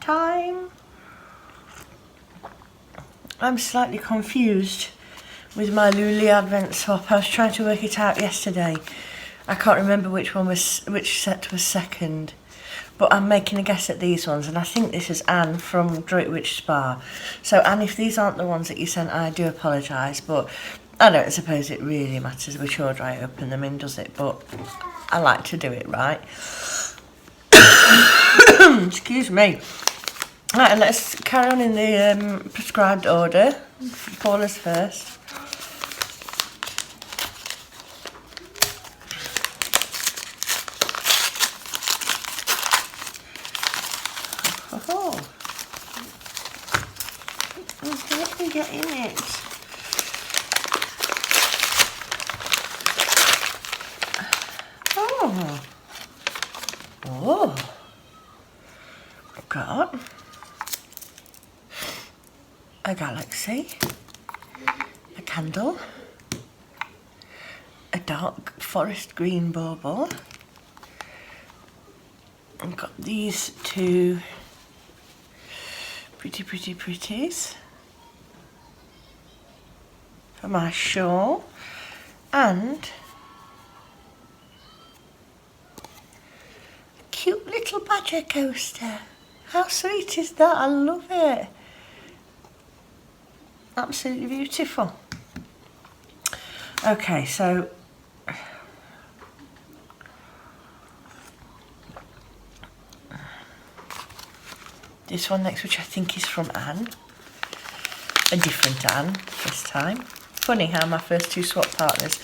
time. I'm slightly confused with my Luli Advent swap. I was trying to work it out yesterday. I can't remember which set was second. But I'm making a guess at these ones, and I think this is Anne from Droitwich Spa. So Anne, if these aren't the ones that you sent, I do apologise, but I don't suppose it really matters which order I open them in, does it? But I like to do it right. Excuse me. Right, and let's carry on in the prescribed order. Paula's first. Oh, let me get in it. Oh, I've got a galaxy, a candle, a dark forest green bauble. I've got these two pretties for my shawl, and a cute little badger coaster. How sweet is that? I love it. Absolutely beautiful. Okay, so this one next, which I think is from Anne. A different Anne this time. Funny how my first two swap partners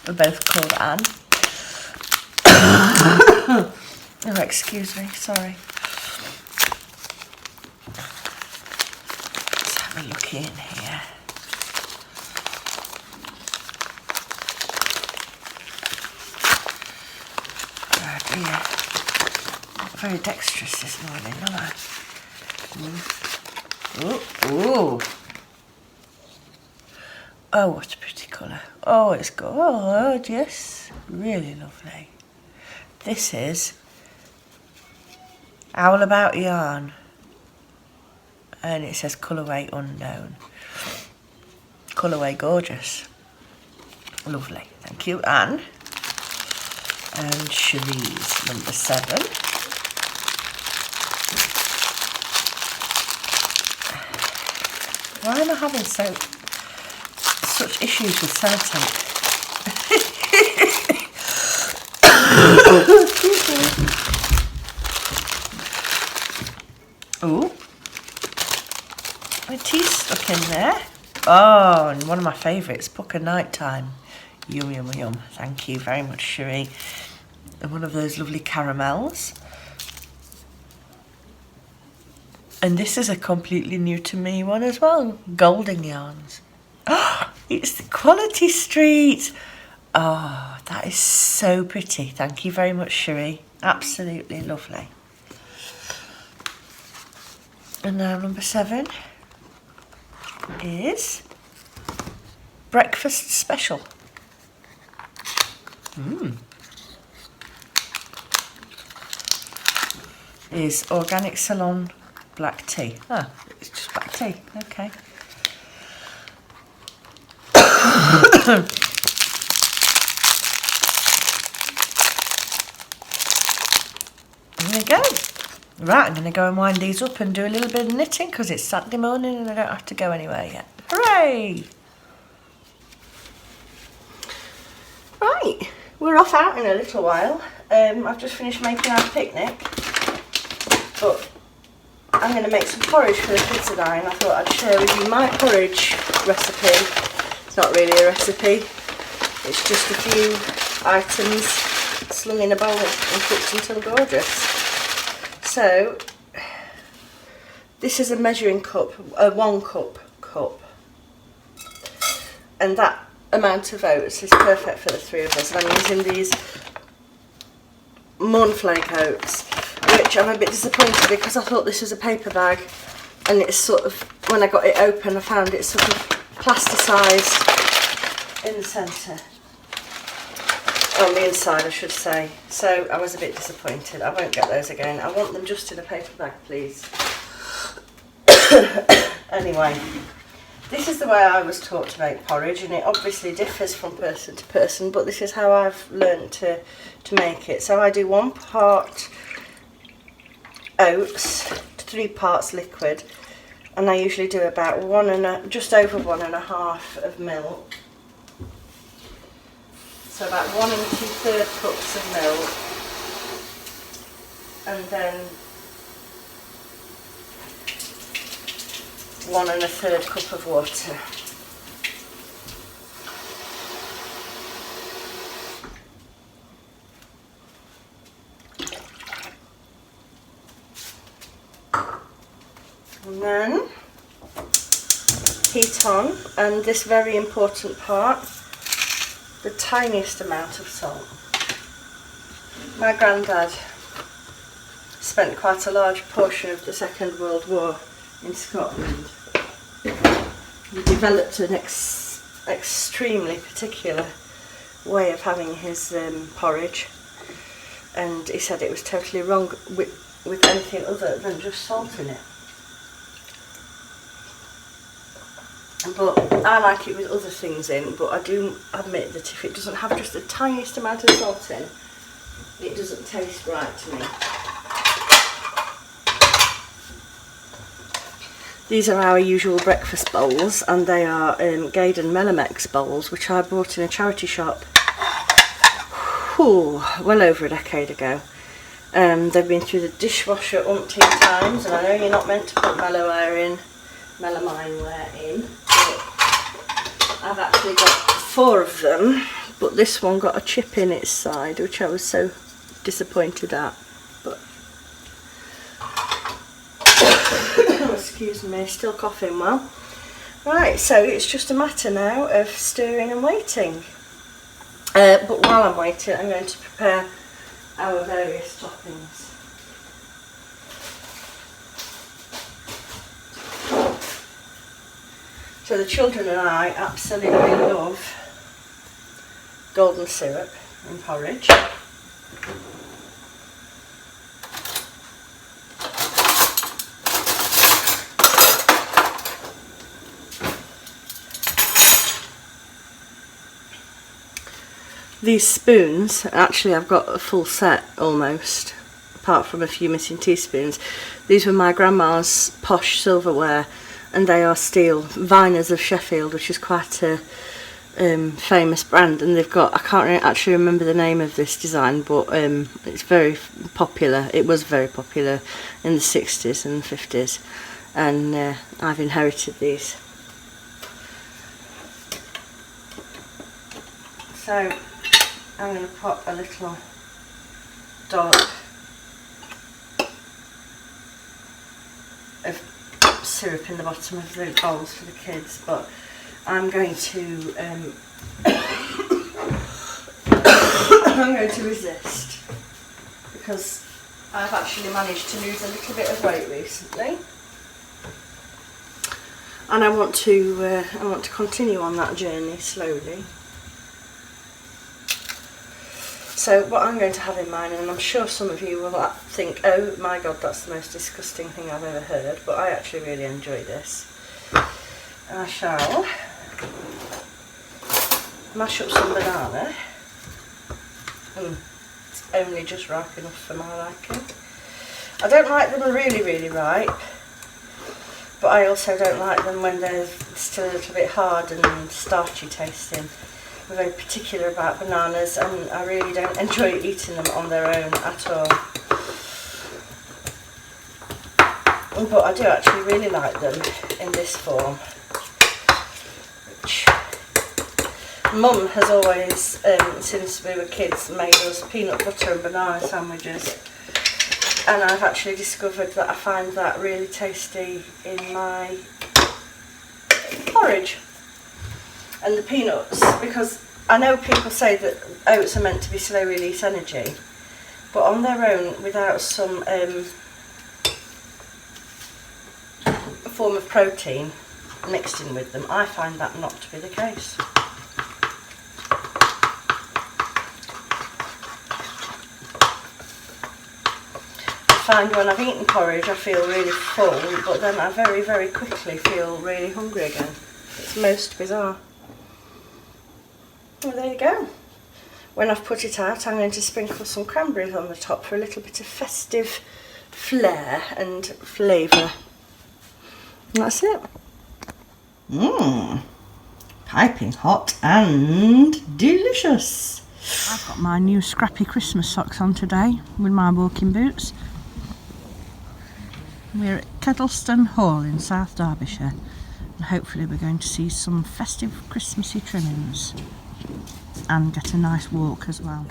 were both called Anne. Oh, excuse me, sorry. Let's have a look in here. Oh dear. Not very dexterous this morning, am I? Ooh. Oh, what a pretty colour. Oh, it's gorgeous. Really lovely. This is Owl About Yarn. And it says colourway unknown. Colourway gorgeous. Lovely. Thank you, Anne. And Cherie's number 7. Why am I having such issues with sellotape? Ooh, my tea's stuck in there. Oh, and one of my favourites, Book of Nighttime. Yum, yum, yum. Thank you very much, Cherie. And one of those lovely caramels. And this is a completely new to me one as well. Golden Yarns. Oh, it's the Quality Street. Oh, that is so pretty. Thank you very much, Cherie. Absolutely lovely. And now number 7 is Breakfast Special. Is Organic Ceylon black tea. Ah, it's just black tea. Okay. There we go. Right, I'm going to go and wind these up and do a little bit of knitting because it's Saturday morning and I don't have to go anywhere yet. Hooray! Right, we're off out in a little while. I've just finished making our picnic, but I'm going to make some porridge for the kids and I thought I'd share with you my porridge recipe. It's not really a recipe, it's just a few items slung in a bowl and cooked until gorgeous. So, this is a measuring cup, a 1 cup. And that amount of oats is perfect for the 3 of us. And I'm using these Mornflake oats, which I'm a bit disappointed because I thought this was a paper bag, and it's sort of, when I got it open, I found it sort of plasticised in the centre. On the inside, I should say. So I was a bit disappointed. I won't get those again. I want them just in a paper bag, please. Anyway, this is the way I was taught to make porridge, and it obviously differs from person to person, but this is how I've learned to make it. So I do 1 part oats, 3 parts liquid, and I usually do about just over 1.5 of milk. So about 1 2/3 cups of milk, and then 1 1/3 cup of water. And then heat on, and this very important part, the tiniest amount of salt. My granddad spent quite a large portion of the Second World War in Scotland. He developed an extremely particular way of having his porridge, and he said it was totally wrong with anything other than just salt in it. But I like it with other things in, but I do admit that if it doesn't have just the tiniest amount of salt in, it doesn't taste right to me. These are our usual breakfast bowls, and they are Gaydon Melamex bowls, which I bought in a charity shop well over a decade ago. They've been through the dishwasher umpteen times, and I know you're not meant to put melamine ware in, but I've actually got 4 of them, but this one got a chip in its side, which I was so disappointed at. But excuse me, still coughing well. Right, so it's just a matter now of stirring and waiting. But while I'm waiting, I'm going to prepare our various toppings. So the children and I absolutely love golden syrup in porridge. These spoons, actually I've got a full set almost, apart from a few missing teaspoons. These were my grandma's posh silverware, and they are steel. Viners of Sheffield, which is quite a famous brand, and they've got, I can't actually remember the name of this design, but it's very popular. It was very popular in the 60s and 50s, and I've inherited these. So I'm going to put a little dollop of syrup in the bottom of the bowls for the kids, but I'm going to I'm going to resist, because I've actually managed to lose a little bit of weight recently, and I want to continue on that journey slowly. So what I'm going to have in mind, and I'm sure some of you will think, oh my god, that's the most disgusting thing I've ever heard, but I actually really enjoy this. I shall mash up some banana. It's only just ripe enough for my liking. I don't like them really, really ripe, but I also don't like them when they're still a little bit hard and starchy tasting. I'm very particular about bananas, and I really don't enjoy eating them on their own at all. But I do actually really like them in this form, which Mum has always, since we were kids, made us peanut butter and banana sandwiches, and I've actually discovered that I find that really tasty in my porridge. And the peanuts, because I know people say that oats are meant to be slow release energy, but on their own, without some form of protein mixed in with them, I find that not to be the case. find when I've eaten porridge I feel really full, but then I very, very quickly feel really hungry again. It's most bizarre. Well, there you go. When I've put it out, I'm going to sprinkle some cranberries on the top for a little bit of festive flair and flavour. And that's it. Mmm. Piping hot and delicious. I've got my new scrappy Christmas socks on today with my walking boots. We're at Kettleston Hall in South Derbyshire, and hopefully we're going to see some festive Christmassy trimmings and get a nice walk as well.